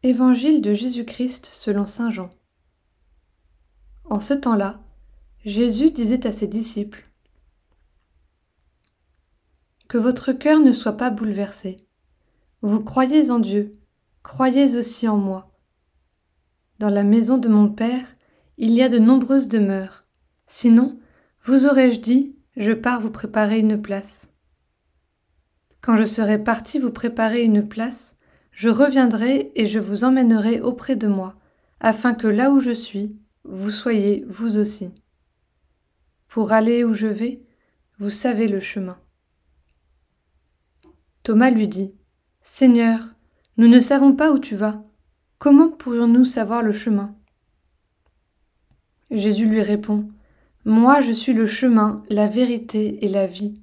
Évangile de Jésus-Christ selon saint Jean. En ce temps-là, Jésus disait à ses disciples : « Que votre cœur ne soit pas bouleversé. Vous croyez en Dieu, croyez aussi en moi. Dans la maison de mon Père, il y a de nombreuses demeures. Sinon, vous aurais-je dit : je pars vous préparer une place. Quand je serai parti vous préparer une place, je reviendrai et je vous emmènerai auprès de moi, afin que là où je suis, vous soyez vous aussi. Pour aller où je vais, vous savez le chemin. » Thomas lui dit : « Seigneur, nous ne savons pas où tu vas. Comment pourrions-nous savoir le chemin ? » Jésus lui répond : « Moi je suis le chemin, la vérité et la vie.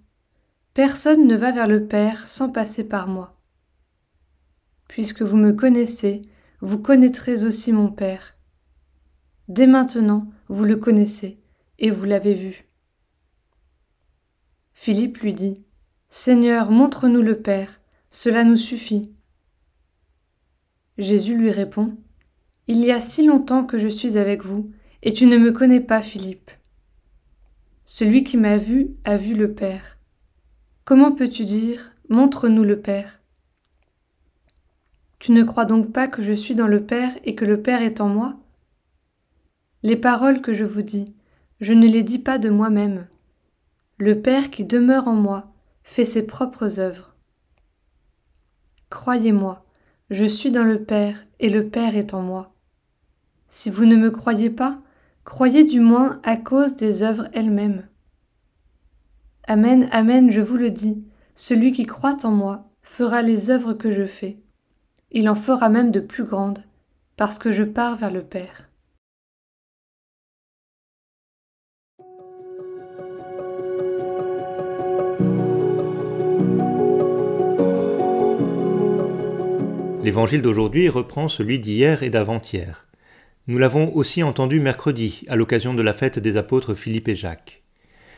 Personne ne va vers le Père sans passer par moi. Puisque vous me connaissez, vous connaîtrez aussi mon Père. Dès maintenant, vous le connaissez, et vous l'avez vu. » Philippe lui dit : « Seigneur, montre-nous le Père, cela nous suffit. » Jésus lui répond : « Il y a si longtemps que je suis avec vous, et tu ne me connais pas, Philippe. Celui qui m'a vu a vu le Père. Comment peux-tu dire : montre-nous le Père ? Tu ne crois donc pas que je suis dans le Père et que le Père est en moi ? Les paroles que je vous dis, je ne les dis pas de moi-même. Le Père qui demeure en moi fait ses propres œuvres. Croyez-moi, je suis dans le Père et le Père est en moi. Si vous ne me croyez pas, croyez du moins à cause des œuvres elles-mêmes. Amen, amen, je vous le dis, celui qui croit en moi fera les œuvres que je fais. Il en fera même de plus grandes, parce que je pars vers le Père. » L'évangile d'aujourd'hui reprend celui d'hier et d'avant-hier. Nous l'avons aussi entendu mercredi, à l'occasion de la fête des apôtres Philippe et Jacques.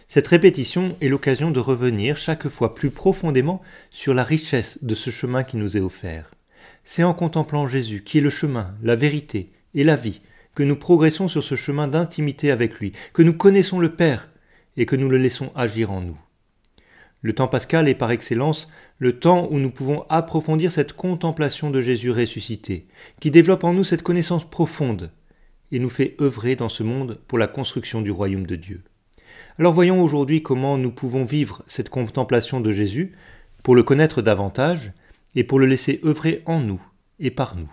Cette répétition est l'occasion de revenir chaque fois plus profondément sur la richesse de ce chemin qui nous est offert. C'est en contemplant Jésus, qui est le chemin, la vérité et la vie, que nous progressons sur ce chemin d'intimité avec lui, que nous connaissons le Père et que nous le laissons agir en nous. Le temps pascal est par excellence le temps où nous pouvons approfondir cette contemplation de Jésus ressuscité, qui développe en nous cette connaissance profonde et nous fait œuvrer dans ce monde pour la construction du royaume de Dieu. Alors voyons aujourd'hui comment nous pouvons vivre cette contemplation de Jésus pour le connaître davantage et pour le laisser œuvrer en nous et par nous.